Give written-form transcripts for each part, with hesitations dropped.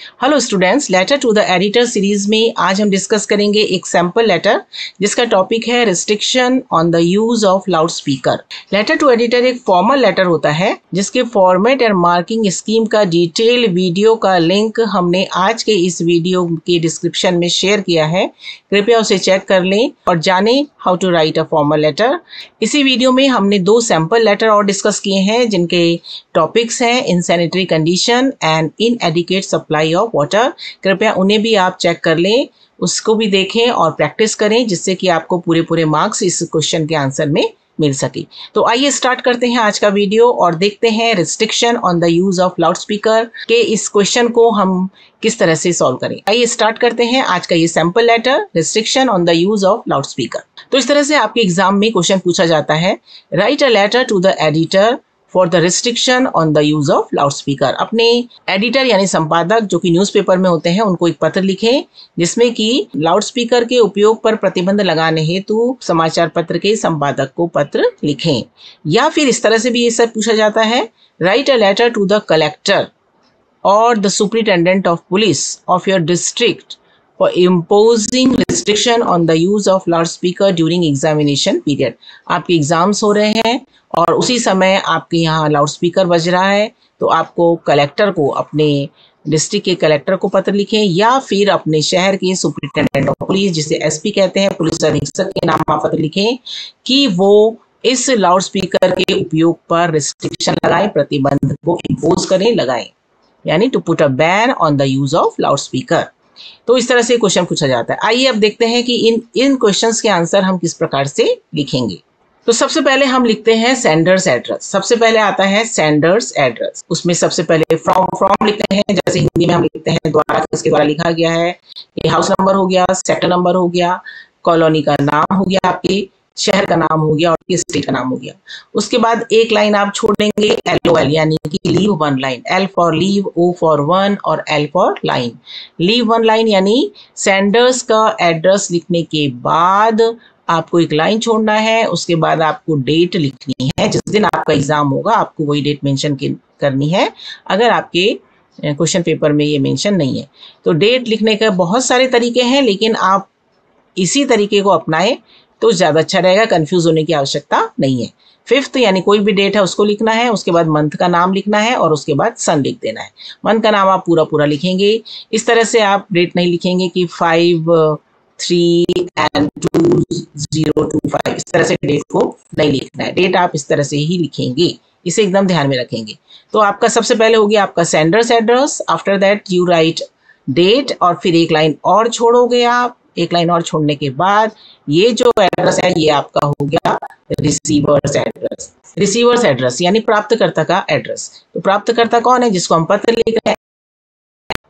Hello students, letter to the editor series में आज हम डिस्कस करेंगे एक सैम्पल लेटर जिसका टॉपिक है restriction on the use of loud speaker. Letter to editor एक फॉर्मल लेटर होता है जिसके फॉर्मेट एंड मार्किंग स्कीम का डिटेल वीडियो का लिंक हमने आज के इस वीडियो के डिस्क्रिप्शन में शेयर किया है। कृपया उसे चेक कर लें और जानें how to write a formal letter. इसी वीडियो में हमने दो सैम्पल लेटर और डिस्कस किए हैं जिनके टॉपिक्स हैं insanitary condition and inadequate supply of water. कृपया उन्हें भी आप चेक कर लें, उसको भी देखें और प्रैक्टिस करें जिससे कि आपको पूरे मार्क्स इस क्वेश्चन के आंसर में मिल सके। तो आइए स्टार्ट करते हैं आज का वीडियो और देखते हैं restriction on the use of loud speaker के इस क्वेश्चन को हम किस तरह से सॉल्व करें। आइए स्टार्ट करते हैं आज का ये sample letter, restriction on the use of loud speaker. तो इस तरह से आपके एग्जाम में क्वेश्चन पूछा जाता है, write a letter to the editor for the restriction on the use of loud speaker. अपने एडिटर यानी संपादक जो कि न्यूज़पेपर में होते हैं उनको एक पत्र लिखें जिसमें कि लाउड स्पीकर के उपयोग पर प्रतिबंध लगाने हेतु समाचार पत्र के संपादक को पत्र लिखें। या फिर इस तरह से भी ये सब पूछा जाता है, write a letter to the collector और the superintendent of police of your district for imposing restriction on the use of loudspeaker during examination period। आपके एग्जाम्स हो रहे हैं और उसी समय आपके यहाँ लाउड स्पीकर बज रहा है तो आपको कलेक्टर को, अपने डिस्ट्रिक्ट के कलेक्टर को पत्र लिखें या फिर अपने शहर के सुपरिटेंडेंट ऑफ पुलिस जिसे एसपी कहते हैं, पुलिस अधीक्षक के नाम आप पत्र लिखें कि वो इस लाउड स्पीकर के उपयोग पर रिस्ट्रिक्शन लगाएं, प्रतिबंध को इम्पोज करें, लगाएं, यानी to put a ban on the use of loud speaker. तो इस तरह से क्वेश्चन पूछा जाता है। आइए अब देखते हैं कि इन क्वेश्चंस के आंसर हम किस प्रकार से लिखेंगे। तो सबसे पहले हम लिखते हैं सेंडर्स एड्रेस। सबसे पहले आता है सेंडर्स एड्रेस। उसमें सबसे पहले फ्रॉम लिखते हैं, जैसे हिंदी में हम लिखते हैं द्वारा, किसके द्वारा लिखा गया है, ये हाउस नंबर हो गया, सेक्टर नंबर हो गया, कॉलोनी का नाम हो गया, आपके शहर का नाम हो गया और स्टेट का नाम हो गया। उसके बाद एक लाइन आप छोड़ देंगे LOL यानी कि leave one line, L for leave, O for one और L for line. Leave one line यानी सेंडर्स का एड्रेस लिखने के बाद आपको एक लाइन छोड़ना है। उसके बाद आपको डेट लिखनी है, जिस दिन आपका एग्जाम होगा आपको वही डेट मेंशन करनी है अगर आपके क्वेश्चन पेपर में ये मेंशन नहीं है। तो डेट लिखने के बहुत सारे तरीके हैं लेकिन आप इसी तरीके को अपनाएं तो ज़्यादा अच्छा रहेगा, कंफ्यूज होने की आवश्यकता नहीं है। 5th यानी कोई भी डेट है उसको लिखना है, उसके बाद मंथ का नाम लिखना है और उसके बाद सन लिख देना है। मंथ का नाम आप पूरा लिखेंगे। इस तरह से आप डेट नहीं लिखेंगे कि 5/3/2025, इस तरह से डेट को नहीं लिखना है। डेट आप इस तरह से ही लिखेंगे, इसे एकदम ध्यान में रखेंगे। तो आपका सबसे पहले हो गया आपका sender's address, after that you write date और फिर एक लाइन और छोड़ोगे आप। एक लाइन और छोड़ने के बाद ये जो एड्रेस है ये आपका हो गया रिसीवर्स एड्रेस। रिसीवर्स एड्रेस यानी प्राप्तकर्ता का एड्रेस। तो प्राप्तकर्ता कौन है, जिसको हम पत्र लिख रहे हैं,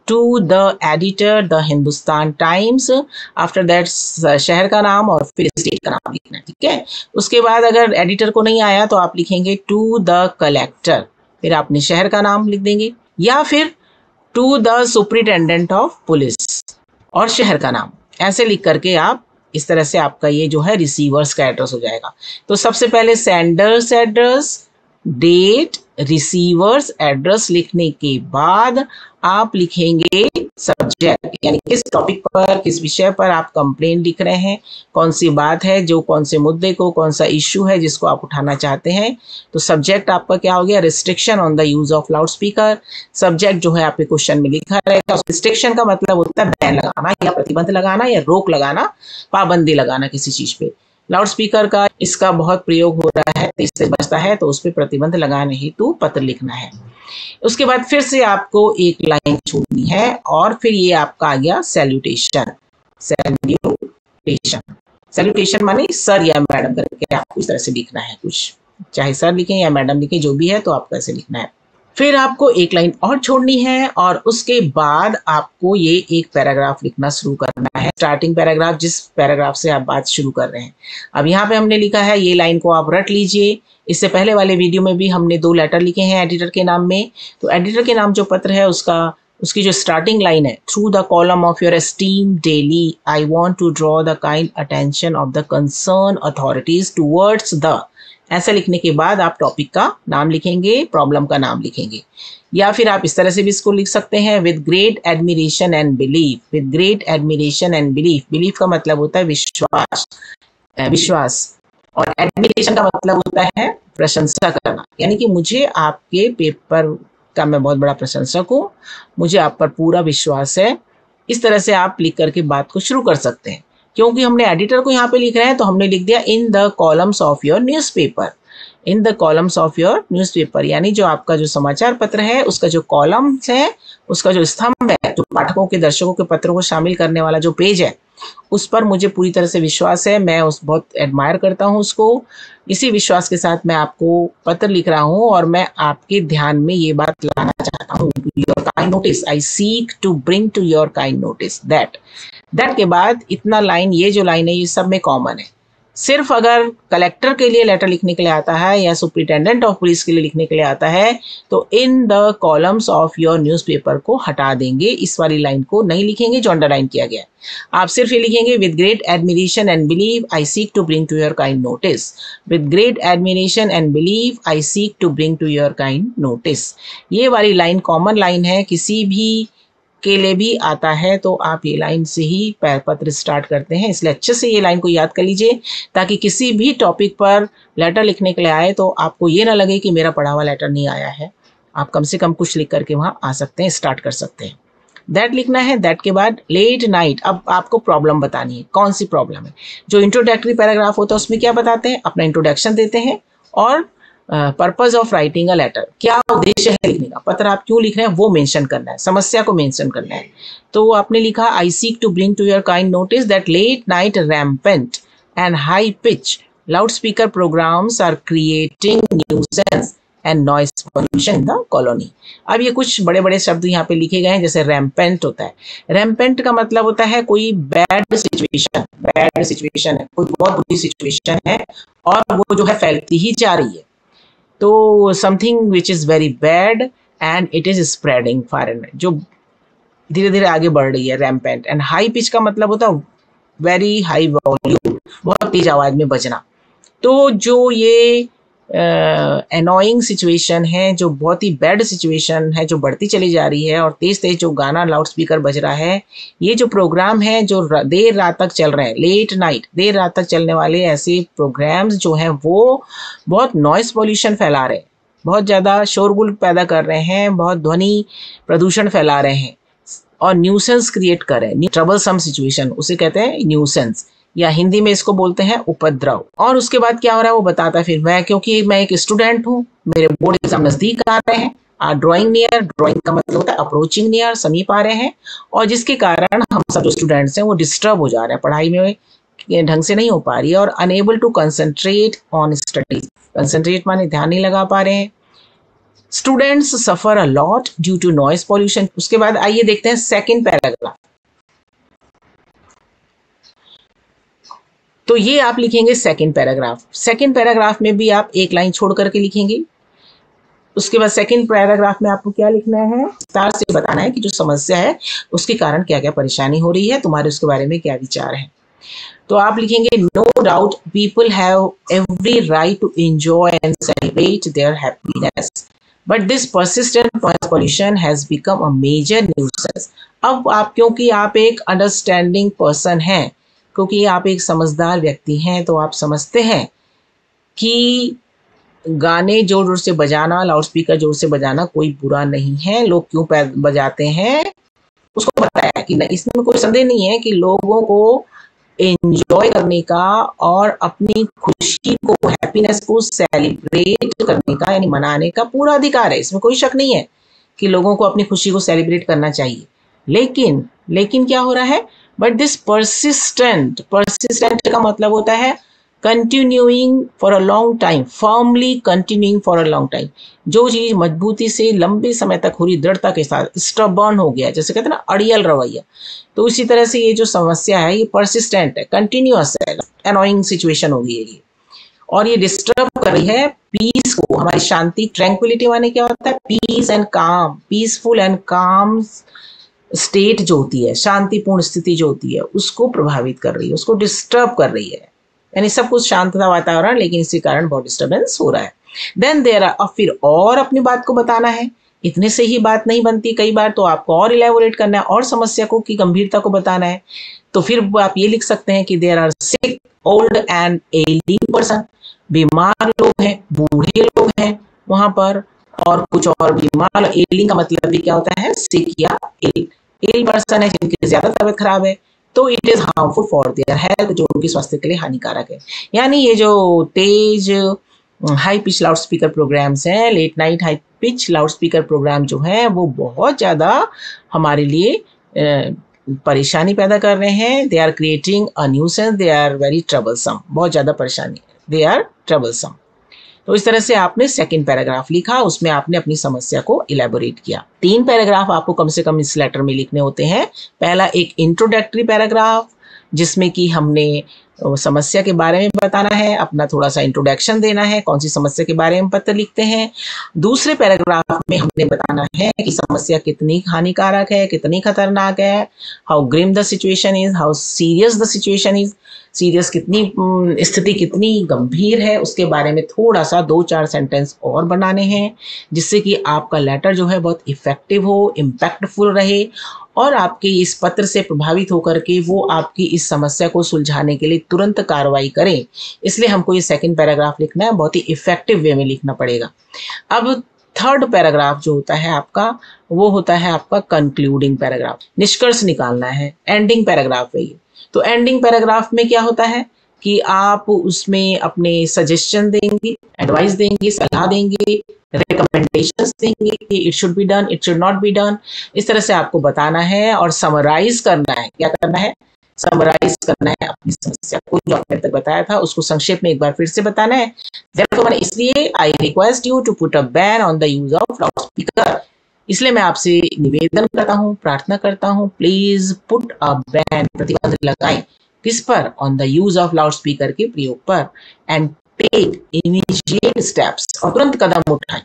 to the editor the Hindustan Times, after that शहर का नाम और फिर स्टेट का नाम लिखना है, ठीक है। उसके बाद अगर एडिटर को नहीं आया तो आप लिखेंगे टू द कलेक्टर, फिर आपने शहर का नाम लिख देंगे या फिर to the superintendent of police और शहर का नाम, ऐसे लिख करके आप इस तरह से आपका ये जो है रिसीवर्स का एड्रेस हो जाएगा। तो सबसे पहले sender's address, date, receiver's address लिखने के बाद आप लिखेंगे सब्जेक्ट, यानी किस टॉपिक पर, किस विषय पर आप कंप्लेंट लिख रहे हैं, कौन सी बात है, जो कौन से मुद्दे को, कौन सा इश्यू है जिसको आप उठाना चाहते हैं। तो सब्जेक्ट आपका क्या हो गया, restriction on the use of loud speaker. Subject जो है आपके क्वेश्चन में लिखा रहेगा। रिस्ट्रिक्शन का मतलब होता है बैन लगाना या प्रतिबंध लगाना या रोक लगाना, पाबंदी लगाना किसी चीज पे। लाउड स्पीकर का इसका बहुत प्रयोग हो रहा है, इससे बचता है तो उस पर प्रतिबंध लगाने हेतु पत्र लिखना है। उसके बाद फिर से आपको एक लाइन छोड़नी है और फिर ये आपका आ गया सैल्यूटेशन। सैल्यूटेशन माने सर या मैडम करके आपको इस तरह से लिखना है, कुछ चाहे सर लिखें या मैडम लिखें, जो भी है तो आपको ऐसे लिखना है। फिर आपको एक लाइन और छोड़नी है और उसके बाद आपको ये एक पैराग्राफ लिखना शुरू करना है, स्टार्टिंग पैराग्राफ, जिस पैराग्राफ से आप बात शुरू कर रहे हैं। अब यहाँ पे हमने लिखा है, ये लाइन को आप रट लीजिए। इससे पहले वाले वीडियो में भी हमने 2 लेटर लिखे हैं एडिटर के नाम में। तो एडिटर के नाम जो पत्र है उसकी जो स्टार्टिंग लाइन है, through the column of your esteem daily I want to draw the kind attention of the concern authorities towards the ऐसा लिखने के बाद आप टॉपिक का नाम लिखेंगे, प्रॉब्लम का नाम लिखेंगे। या फिर आप इस तरह से भी इसको लिख सकते हैं, with great admiration and belief. With great admiration and belief, belief का मतलब होता है विश्वास, विश्वास, और एडमिरेशन का मतलब होता है प्रशंसा करना, यानी कि मुझे आपके पेपर का मैं बहुत बड़ा प्रशंसक हूँ, मुझे आप पर पूरा विश्वास है। इस तरह से आप लिख करके बात को शुरू कर सकते हैं। क्योंकि हमने एडिटर को यहाँ पे लिख रहे हैं तो हमने लिख दिया in the columns of your newspaper. In the columns of your newspaper, यानी जो आपका जो समाचार पत्र है उसका जो कॉलम्स है, उसका जो स्तंभ है, जो पाठकों के, दर्शकों के पत्रों को शामिल करने वाला जो पेज है, उस पर मुझे पूरी तरह से विश्वास है। मैं उस बहुत एडमायर करता हूँ उसको। इसी विश्वास के साथ मैं आपको पत्र लिख रहा हूँ और मैं आपके ध्यान में ये बात लाना चाहता हूँ। Your kind notice, I seek to bring to your kind notice that. That के बाद इतना लाइन, ये जो लाइन है ये सब में कॉमन है। सिर्फ अगर कलेक्टर के लिए लेटर लिखने के लिए आता है या सुप्रिटेंडेंट ऑफ पुलिस के लिए लिखने के लिए आता है तो in the columns of your newspaper को हटा देंगे, इस वाली लाइन को नहीं लिखेंगे जो अंडरलाइन किया गया है। आप सिर्फ ये लिखेंगे, with great admiration and believe I seek to bring to your kind notice. With great admiration and believe I seek to bring to your kind notice. ये वाली लाइन कॉमन लाइन है, किसी भी के लिए भी आता है तो आप ये लाइन से ही पत्र स्टार्ट करते हैं। इसलिए अच्छे से ये लाइन को याद कर लीजिए ताकि किसी भी टॉपिक पर लेटर लिखने के लिए आए तो आपको ये ना लगे कि मेरा पढ़ा हुआ लेटर नहीं आया है। आप कम से कम कुछ लिख करके वहाँ आ सकते हैं, स्टार्ट कर सकते हैं। दैट लिखना है। दैट के बाद लेट नाइट, अब आपको प्रॉब्लम बतानी है। कौन सी प्रॉब्लम है? जो इंट्रोडक्टरी पैराग्राफ होता है उसमें क्या बताते हैं? अपना इंट्रोडक्शन देते हैं और purpose of writing a letter, क्या उद्देश्य है लिखने का, पत्र आप क्यों लिख रहे हैं वो मेंशन करना है, समस्या को मेंशन करना है। तो आपने लिखा, I seek to bring to your kind notice that late night rampant and high pitch loud speaker programmes are creating nuisance and noise pollution in the colony. अब ये कुछ बड़े बड़े शब्द यहाँ पे लिखे गए हैं, जैसे रैम्पेंट होता है। रैम्पेंट का मतलब होता है कोई बैड सिचुएशन है, कोई बहुत बुरी सिचुएशन है और वो जो है फैलती ही जा रही है। तो something which is very bad and it is spreading far and, जो धीरे धीरे आगे बढ़ रही है, रैम्पेंट। एंड हाई पिच का मतलब होता है वेरी हाई वॉल्यूम, बहुत तेज आवाज में बजना। तो जो ये एनोइंग सिचुएशन है, जो बहुत ही बैड सिचुएशन है, जो बढ़ती चली जा रही है और तेज तेज जो गाना लाउड स्पीकर बज रहा है, ये जो प्रोग्राम है जो देर रात तक चल रहे हैं, लेट नाइट, देर रात तक चलने वाले ऐसे प्रोग्राम्स जो हैं वो बहुत नॉइस पॉल्यूशन फैला रहे हैं, बहुत ज़्यादा शोरगुल पैदा कर रहे हैं, बहुत ध्वनि प्रदूषण फैला रहे हैं और न्यूसेंस क्रिएट कर रहे हैं। ट्रबलसम सिचुएशन उसे कहते हैं न्यूसेंस, या हिंदी में इसको बोलते हैं उपद्रव। और उसके बाद क्या हो रहा है वो बताता है फिर मैं, क्योंकि मैं एक स्टूडेंट हूँ, मेरे बोर्ड एग्जाम नजदीक आ रहे हैं, ड्राइंग नियर, ड्राइंग का मतलब होता है अप्रोचिंग नियर, समीप आ रहे हैं, और जिसके कारण हम सब जो स्टूडेंट्स हैं वो डिस्टर्ब हो जा रहे हैं, पढ़ाई में ढंग से नहीं हो पा रही है और unable to concentrate on studies. Concentrate माने ध्यान नहीं लगा पा रहे हैं। Students suffer a lot due to noise pollution. उसके बाद आइए देखते हैं सेकेंड पैराग्राफ। तो ये आप लिखेंगे सेकेंड पैराग्राफ। सेकेंड पैराग्राफ में भी आप एक लाइन छोड़ करके लिखेंगे। उसके बाद सेकेंड पैराग्राफ में आपको क्या लिखना है, विस्तार से बताना है कि जो समस्या है उसके कारण क्या क्या परेशानी हो रही है, तुम्हारे उसके बारे में क्या विचार है। तो आप लिखेंगे, no doubt people have every right to enjoy and celebrate their happiness but this persistent noise pollution has become a major nuisance. अब आप, क्योंकि आप एक अंडरस्टैंडिंग पर्सन हैं, क्योंकि आप एक समझदार व्यक्ति हैं, तो आप समझते हैं कि गाने जोर जोर से बजाना, लाउड स्पीकर जोर से बजाना कोई बुरा नहीं है। लोग क्यों बजाते हैं उसको बताया कि नहीं, इसमें कोई संदेह नहीं है कि लोगों को एंजॉय करने का और अपनी खुशी को, हैप्पीनेस को सेलिब्रेट करने का यानी मनाने का पूरा अधिकार है। इसमें कोई शक नहीं है कि लोगों को अपनी खुशी को सेलिब्रेट करना चाहिए। लेकिन क्या हो रहा है, बट दिस परसिस्टेंट का मतलब होता है continuing for a long time, firmly continuing for a long time. जो चीज मजबूती से लंबे समय तक हो रही, दृढ़ता के साथ, स्टबर्न हो गया, जैसे कहते हैं ना अड़ियल रवैया, तो इसी तरह से ये जो समस्या है ये परसिस्टेंट है, कंटिन्यूअस है, एनोइंग सिचुएशन हो गई है ये, और ये डिस्टर्ब कर रही है पीस को, हमारी शांति। ट्रैंक्विलिटी माने क्या होता है, पीस एंड काम, पीसफुल एंड काम स्टेट जो होती है, शांतिपूर्ण स्थिति जो होती है, उसको प्रभावित कर रही है, उसको डिस्टर्ब कर रही है, यानी सब कुछ शांत था वातावरण, लेकिन इसी कारण बहुत डिस्टर्बेंस हो रहा है। देन देयर आर, अब फिर और अपनी बात को बताना है, इतने से ही बात नहीं बनती, कई बार तो आपको और इलेबोरेट करना है और समस्या को की गंभीरता को बताना है। तो फिर आप ये लिख सकते हैं कि there are sick old and ailing person, बीमार लोग हैं, बूढ़े लोग हैं वहां पर, और कुछ और बीमार। एलिंग का मतलब भी क्या होता है, सिक या इल। इल पर्सन है जिनकी ज्यादा तबीयत खराब है, तो it is harmful for their health, जो उनके स्वास्थ्य के लिए हानिकारक है। यानी ये जो तेज high pitch loud speaker programmes हैं, late night high pitch loud speaker programme जो है वो बहुत ज़्यादा हमारे लिए परेशानी पैदा कर रहे हैं। They are creating a nuisance, they are very troublesome, बहुत ज़्यादा परेशानी, दे आर ट्रबलसम। तो इस तरह से आपने सेकंड पैराग्राफ लिखा, उसमें आपने अपनी समस्या को इलेबोरेट किया। 3 पैराग्राफ आपको कम से कम इस लेटर में लिखने होते हैं। पहला एक इंट्रोडक्टरी पैराग्राफ, जिसमें कि हमने समस्या के बारे में बताना है, अपना थोड़ा सा इंट्रोडक्शन देना है, कौन सी समस्या के बारे में पत्र लिखते हैं। दूसरे पैराग्राफ में हमने बताना है कि समस्या कितनी हानिकारक है, कितनी खतरनाक है, how grim the situation is, how serious the situation is, serious कितनी स्थिति कितनी गंभीर है, उसके बारे में थोड़ा सा 2-4 सेंटेंस और बनाने हैं, जिससे कि आपका लेटर जो है बहुत इफेक्टिव हो, इम्पैक्टफुल रहे, और आपके इस पत्र से प्रभावित होकर के वो आपकी इस समस्या को सुलझाने के लिए तुरंत कार्रवाई करें। इसलिए हमको ये सेकंड पैराग्राफ लिखना है, बहुत ही इफेक्टिव वे में लिखना पड़ेगा। अब थर्ड पैराग्राफ जो होता है आपका, वो होता है आपका कंक्लूडिंग पैराग्राफ, निष्कर्ष निकालना है, एंडिंग पैराग्राफ है ये। तो एंडिंग पैराग्राफ में क्या होता है कि आप उसमें अपने सजेशन देंगे, एडवाइस देंगे, सलाह देंगे, रिकमेंडेशंस देंगे कि it should be done, it should not be done. इस तरह से आपको बताना है और समराइज करना है। क्या करना है, समराइज करना है अपनी समस्या को, जो आपने तक बताया था उसको संक्षेप में एक बार फिर से बताना है। इसलिए I request you to put a ban on the use of loud speaker, इसलिए मैं आपसे निवेदन करता हूँ, प्रार्थना करता हूँ, प्लीज पुट अ बैन, प्रतिबंध लगाएं, किस पर, on the use of loud speaker के प्रयोग पर, एंड टेक इमीडिएट स्टेप्स, और तुरंत कदम उठाएं,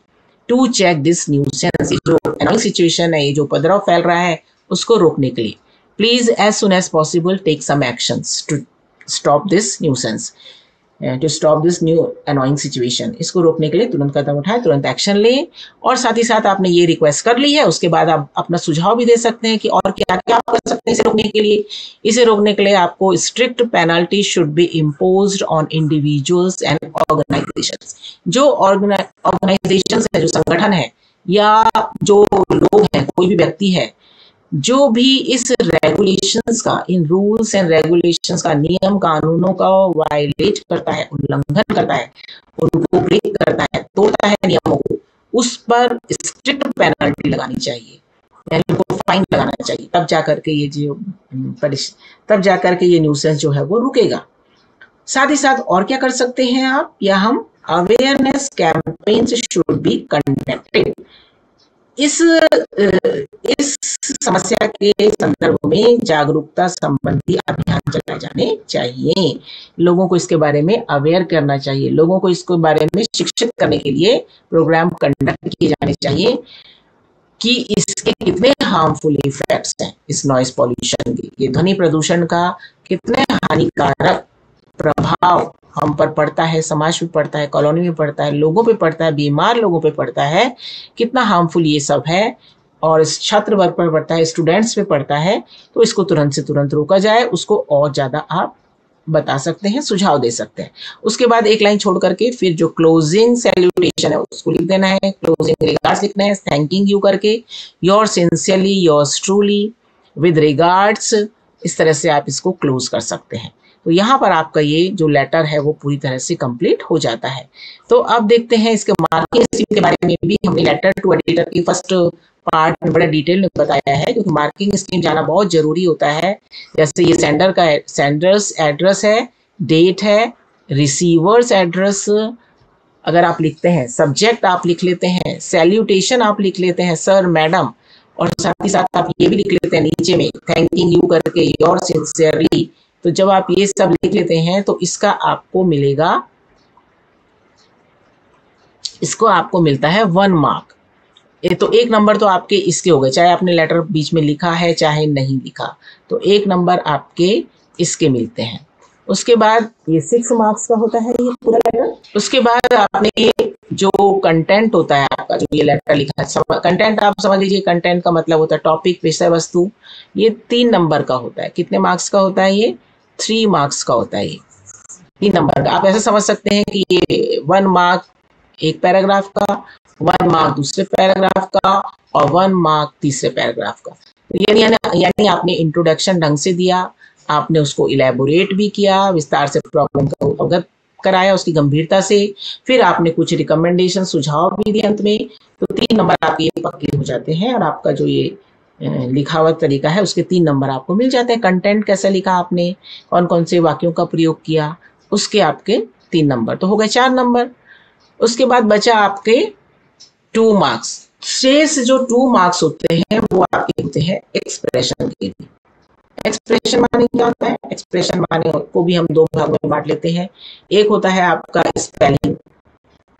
टू चेक दिस न्यूसेंस, जो एनोइंग सिचुएशन है, ये जो उपद्रव फैल रहा है उसको रोकने के लिए। Please as soon as possible take some actions to stop this nuisance, to stop this new annoying situation, इसको रोकने के लिए तुरंत कदम उठाएं, तुरंत एक्शन लें। और साथ ही साथ आपने ये रिक्वेस्ट कर ली है, उसके बाद आप अपना सुझाव भी दे सकते हैं कि और क्या क्या कर सकते हैं इसे रोकने के लिए। इसे रोकने के लिए आपको strict penalty should be imposed on individuals and organisations. जो ऑर्गेनाइजेशंस है, जो संगठन है या जो लोग हैं, कोई भी व्यक्ति है जो भी इस रेगुलेशंस का, इन रूल्स एंड रेगुलेशंस का, नियम कानूनों का वायलेट करता है, उल्लंघन करता है, उनको ब्रेक करता है, तोड़ता है नियमों को, उस पर स्ट्रिक्ट पेनल्टी लगानी चाहिए, यानी उनको फाइन लगाना चाहिए। तब जाकर के ये जो तब जाकर के ये न्यूसेंस जो है वो रुकेगा। साथ ही साथ और क्या कर सकते हैं आप, या हम awareness campaigns should be conducted. इस समस्या के संदर्भ में जागरूकता संबंधी अभियान चलाए जाने चाहिए, लोगों को इसके बारे में अवेयर करना चाहिए, लोगों को इसके बारे में शिक्षित करने के लिए प्रोग्राम कंडक्ट किए जाने चाहिए कि इसके कितने हार्मफुल इफेक्ट्स हैं, इस नॉइज पॉल्यूशन के, ये ध्वनि प्रदूषण का कितने हानिकारक प्रभाव हम पर पड़ता है, समाज पे पड़ता है, कॉलोनी में पड़ता है, लोगों पे पड़ता है, बीमार लोगों पे पड़ता है, कितना हार्मफुल ये सब है, और इस छात्र वर्ग पर पड़ता है, स्टूडेंट्स पे पड़ता है। तो इसको तुरंत से तुरंत रोका जाए, उसको और ज़्यादा आप बता सकते हैं, सुझाव दे सकते हैं। उसके बाद एक लाइन छोड़ करके फिर जो क्लोजिंग सैल्यूटेशन है उसको लिख देना है, क्लोजिंग रिगार्ड्स लिखना है, थैंकिंग यू करके, your sincerely, yours truly, with regards, इस तरह से आप इसको क्लोज कर सकते हैं। तो यहाँ पर आपका ये जो लेटर है वो पूरी तरह से कंप्लीट हो जाता है। तो अब देखते हैं इसके मार्किंग स्कीम के बारे में भी हमने लेटर टू एडिटर की फर्स्ट पार्ट में बड़ा डिटेल में बताया है, क्योंकि मार्किंग स्कीम जाना बहुत जरूरी होता है। जैसे ये सेंडर्स एड्रेस है, डेट है, रिसीवर्स एड्रेस अगर आप लिखते हैं, सब्जेक्ट आप लिख लेते हैं, सैल्यूटेशन आप लिख लेते हैं, सर मैडम, और साथ ही साथ आप ये भी लिख लेते हैं नीचे में थैंकिंग यू करके, योर सिंसियरली। तो जब आप ये सब लिख लेते हैं तो इसका आपको मिलेगा, इसको आपको मिलता है 1 मार्क। ये तो 1 नंबर तो आपके इसके हो गए, चाहे आपने लेटर बीच में लिखा है चाहे नहीं लिखा, तो 1 नंबर आपके इसके मिलते हैं। उसके बाद ये 6 मार्क्स का होता है ये पूरा लेटर। उसके बाद आपने ये जो कंटेंट होता है आपका, जो ये लेटर लिखा है, कंटेंट आप समझ लीजिए, कंटेंट का मतलब होता है टॉपिक, विषय वस्तु। ये 3 नंबर का होता है। कितने मार्क्स का होता है ये? 3 मार्क्स का होता है ये, 3 नंबर का। आप ऐसे समझ सकते हैं कि ये 1 मार्क एक पैराग्राफ का, 1 मार्क दूसरे पैराग्राफ का, और 1 मार्क तीसरे पैराग्राफ का। यानी आपने इंट्रोडक्शन ढंग से दिया, आपने उसको इलेबोरेट भी किया, विस्तार से प्रॉब्लम को अवगत कराया उसकी गंभीरता से, फिर आपने कुछ रिकमेंडेशन सुझाव भी दिए अंत में। तो 3 नंबर आपके ये पक्के हो जाते हैं, और आपका जो ये लिखावट तरीका है उसके 3 नंबर आपको मिल जाते हैं। कंटेंट कैसे लिखा आपने, कौन कौन से वाक्यों का प्रयोग किया, उसके आपके 3 नंबर, तो हो गए 4 नंबर। उसके बाद बचा आपके 2 मार्क्स। शेष जो 2 मार्क्स होते हैं वो आपके होते हैं एक्सप्रेशन के लिए। एक्सप्रेशन माने क्या होता है? एक्सप्रेशन माने को भी हम 2 भागों में बांट लेते हैं। एक होता है आपका स्पेलिंग,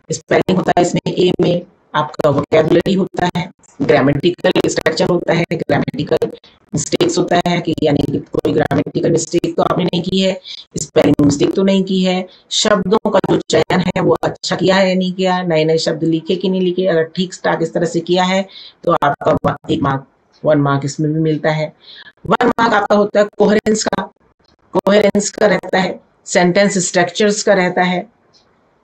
स्पेलिंग होता है इसमें ए में, आपका वोकैबुलरी होता है, ग्रामेटिकल स्ट्रक्चर होता है, ग्रामेटिकल मिस्टेक्स होता है कि यानी कि कोई ग्रामेटिकल मिस्टेक तो आपने नहीं की है, स्पेलिंग मिस्टेक तो नहीं की है, शब्दों का जो चयन है वो अच्छा किया है या नहीं किया, नए नए शब्द लिखे कि नहीं लिखे, अगर ठीक ठाक इस तरह से किया है तो आपका 1 मार्क 1 मार्क इसमें भी मिलता है। 1 मार्क आपका होता है कोहेरेंस का, कोहेरेंस का रहता है, सेंटेंस स्ट्रक्चर्स का रहता है,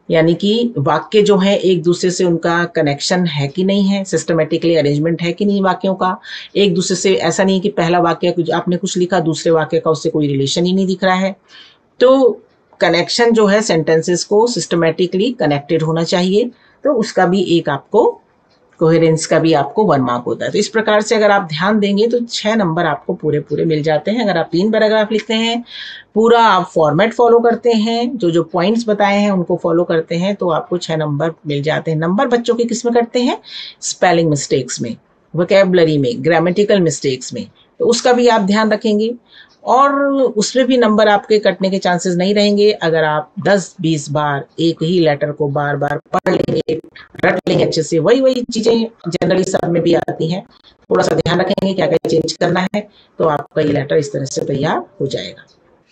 यानी कि वाक्य जो है एक दूसरे से उनका कनेक्शन है कि नहीं है, सिस्टमेटिकली अरेंजमेंट है कि नहीं वाक्यों का, एक दूसरे से ऐसा नहीं कि पहला वाक्य कुछ आपने कुछ लिखा, दूसरे वाक्य का उससे कोई रिलेशन ही नहीं दिख रहा है। तो कनेक्शन जो है सेंटेंसेस को सिस्टमेटिकली कनेक्टेड होना चाहिए, तो उसका भी एक आपको कोहेरेंस का भी आपको 1 मार्क होता है। तो इस प्रकार से अगर आप ध्यान देंगे तो 6 नंबर आपको पूरे पूरे मिल जाते हैं। अगर आप 3 पैराग्राफ लिखते हैं, पूरा आप फॉर्मेट फॉलो करते हैं, जो जो पॉइंट्स बताए हैं उनको फॉलो करते हैं, तो आपको 6 नंबर मिल जाते हैं। नंबर बच्चों के किस में कटते हैं? स्पेलिंग मिस्टेक्स में, वोकैबुलरी में, ग्रामेटिकल मिस्टेक्स में, तो उसका भी आप ध्यान रखेंगे। और उसमें भी नंबर आपके कटने के चांसेस नहीं रहेंगे अगर आप 10-20 बार एक ही लेटर को बार बार पढ़ लेंगे, रट लेंगे अच्छे से। वही वही चीजें जनरली सब में भी आती हैं, थोड़ा सा ध्यान रखेंगे क्या क्या चेंज करना है, तो आपका ये लेटर इस तरह से तैयार हो जाएगा।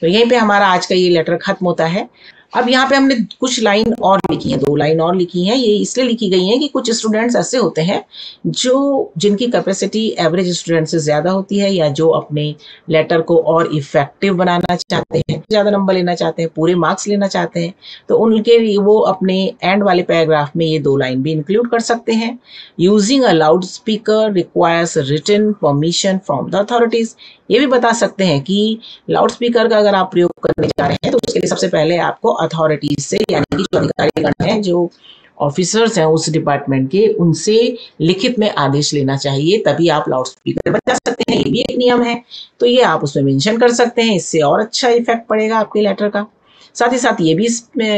तो यहीं पे हमारा आज का ये लेटर खत्म होता है। अब यहाँ पे हमने कुछ लाइन और लिखी है, 2 लाइन और लिखी है। ये इसलिए लिखी गई है कि कुछ स्टूडेंट्स ऐसे होते हैं जो जिनकी कैपेसिटी एवरेज स्टूडेंट से ज़्यादा होती है, या जो अपने लेटर को और इफेक्टिव बनाना चाहते हैं, ज़्यादा नंबर लेना चाहते हैं, पूरे मार्क्स लेना चाहते हैं, तो उनके लिए वो अपने एंड वाले पैराग्राफ में ये 2 लाइन भी इंक्लूड कर सकते हैं। Using a loud speaker requires written permission from the authorities. ये भी बता सकते हैं कि लाउड स्पीकर का अगर आप प्रयोग करने जा रहे हैं तो उसके लिए सबसे पहले आपको अथॉरिटीज से, यानी कि जो अधिकारीगण हैं, जो ऑफिसर्स हैं उस डिपार्टमेंट के, उनसे लिखित में आदेश लेना चाहिए, तभी आप लाउड स्पीकर बजा सकते हैं। ये भी एक नियम है, तो ये आप उसमें मेंशन कर सकते हैं, इससे और अच्छा इफेक्ट पड़ेगा आपके लेटर का। साथ ही साथ ये भी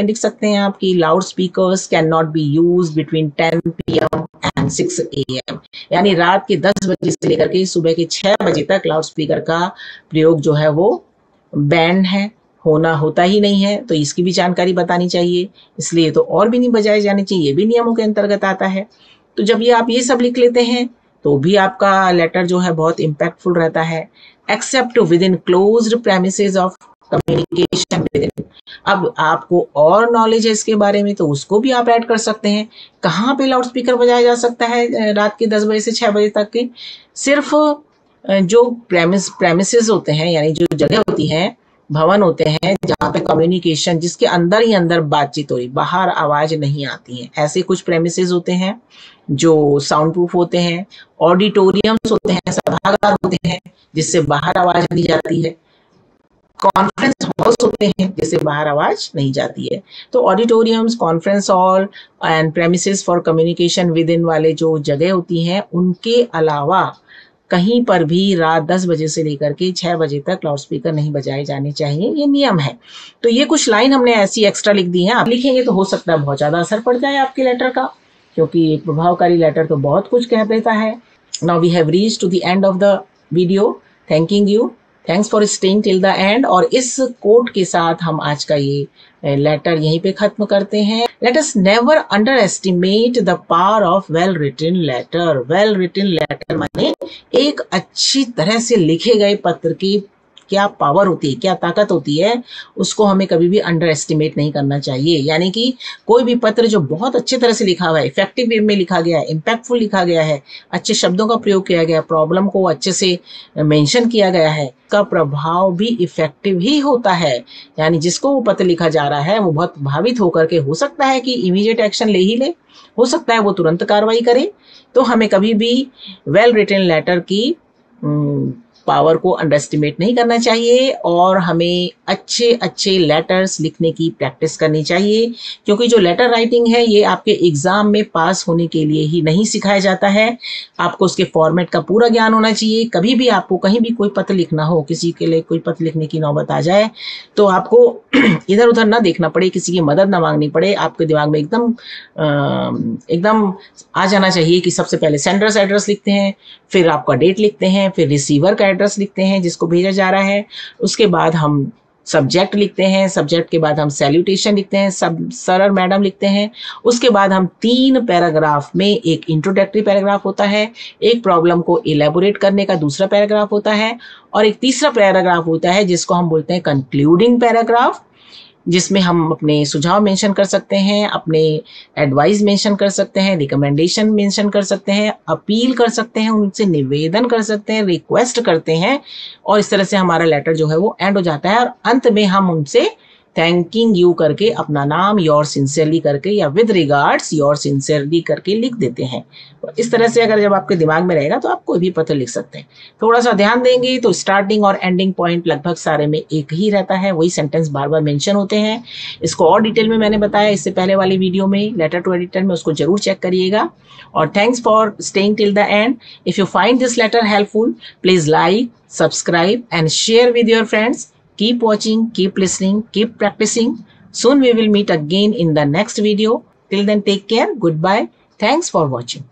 लिख सकते हैं आप कि loud speakers can not be use between 10 PM and 6 AM, यानी रात के 10 बजे से लेकर के सुबह के 6 बजे तक लाउड स्पीकर का प्रयोग जो है वो बैंड है, होता ही नहीं है। तो इसकी भी जानकारी बतानी चाहिए, इसलिए तो और भी नहीं बजाए जाने चाहिए, ये भी नियमों के अंतर्गत आता है। तो जब ये आप ये सब लिख लेते हैं तो भी आपका लेटर जो है बहुत इम्पैक्टफुल रहता है। Except within closed premises of communication within. अब आपको और नॉलेज है इसके बारे में तो उसको भी आप ऐड कर सकते हैं। कहाँ पे लाउड स्पीकर बजाया जा सकता है रात के 10 बजे से 6 बजे तक के? सिर्फ जो प्रेमिसेस होते हैं, यानी जो जगह होती हैं, भवन होते हैं जहाँ पे कम्युनिकेशन, जिसके अंदर ही अंदर बातचीत हो रही, बाहर आवाज नहीं आती है, ऐसे कुछ प्रेमिसेस होते हैं जो साउंड प्रूफ होते हैं। ऑडिटोरियम्स होते हैं, सभागार होते हैं जिससे बाहर आवाज नहीं जाती है। कॉन्फ्रेंस हॉल्स होते हैं जिससे बाहर आवाज नहीं जाती है। तो auditoriums, conference hall and premises for communication with in वाले जो जगह होती हैं, उनके अलावा कहीं पर भी रात 10 बजे से लेकर के 6 बजे तक लाउड स्पीकर नहीं बजाए जाने चाहिए, ये नियम है। तो ये कुछ लाइन हमने ऐसी एक्स्ट्रा लिख दी हैं, आप लिखेंगे तो हो सकता है बहुत ज़्यादा असर पड़ जाए आपके लेटर का, क्योंकि एक प्रभावकारी लेटर तो बहुत कुछ कह देता है। Now we have reached to the end of the video. Thanking you, thanks for staying till the end. और इस कोट के साथ हम आज का ये लेटर यहीं पे खत्म करते हैं। Let us never underestimate the power of well written letter. Well written letter माने एक अच्छी तरह से लिखे गए पत्र की क्या पावर होती है, क्या ताकत होती है, उसको हमें कभी भी अंडर एस्टिमेट नहीं करना चाहिए। यानी कि कोई भी पत्र जो बहुत अच्छे तरह से लिखा हुआ है, इफेक्टिव वे में लिखा गया है, इम्पैक्टफुल लिखा गया है, अच्छे शब्दों का प्रयोग किया गया, प्रॉब्लम को अच्छे से मेंशन किया गया है, का प्रभाव भी इफेक्टिव ही होता है। यानी जिसको वो पत्र लिखा जा रहा है वो बहुत प्रभावित होकर के, हो सकता है कि इमीडिएट एक्शन ले ही ले, हो सकता है वो तुरंत कार्रवाई करे। तो हमें कभी भी वेल रिटन लेटर की पावर को अंडरएस्टिमेट नहीं करना चाहिए और हमें अच्छे अच्छे लेटर्स लिखने की प्रैक्टिस करनी चाहिए, क्योंकि जो लेटर राइटिंग है ये आपके एग्जाम में पास होने के लिए ही नहीं सिखाया जाता है। आपको उसके फॉर्मेट का पूरा ज्ञान होना चाहिए। कभी भी आपको कहीं भी कोई पत्र लिखना हो, किसी के लिए कोई पत्र लिखने की नौबत आ जाए, तो आपको इधर उधर ना देखना पड़े, किसी की मदद ना मांगनी पड़े। आपके दिमाग में एकदम आ जाना चाहिए कि सबसे पहले सेंडर्स एड्रेस लिखते हैं, फिर आपका डेट लिखते हैं, फिर रिसीवर का एड्रेस लिखते हैं जिसको भेजा जा रहा है, उसके बाद हम सब्जेक्ट लिखते हैं, सब्जेक्ट के बाद हम सैल्यूटेशन लिखते हैं, सब सर मैडम लिखते हैं। उसके बाद हम 3 पैराग्राफ में, एक इंट्रोडक्टरी पैराग्राफ होता है, एक प्रॉब्लम को इलेबोरेट करने का दूसरा पैराग्राफ होता है, और एक तीसरा पैराग्राफ होता है जिसको हम बोलते हैं कंक्लूडिंग पैराग्राफ, जिसमें हम अपने सुझाव मेंशन कर सकते हैं, अपने एडवाइस मेंशन कर सकते हैं, रिकमेंडेशन मेंशन कर सकते हैं, अपील कर सकते हैं, उनसे निवेदन कर सकते हैं, रिक्वेस्ट करते हैं, और इस तरह से हमारा लेटर जो है वो एंड हो जाता है। और अंत में हम उनसे थैंकिंग यू करके अपना नाम योर सिंसियरली करके या विद रिगार्ड्स योर सिंसियरली करके लिख देते हैं। तो इस तरह से अगर जब आपके दिमाग में रहेगा तो आप कोई भी पत्र लिख सकते हैं। थोड़ा सा ध्यान देंगे तो स्टार्टिंग और एंडिंग पॉइंट लगभग सारे में एक ही रहता है, वही सेंटेंस बार बार मेंशन होते हैं। इसको और डिटेल में मैंने बताया इससे पहले वाली वीडियो में, लेटर टू एडिटर में, उसको जरूर चेक करिएगा। और thanks for staying till the end. If you find this letter helpful, please like, subscribe and share with your friends. Keep watching, keep listening, keep practicing. Soon we will meet again in the next video. Till then, take care. Goodbye. Thanks for watching.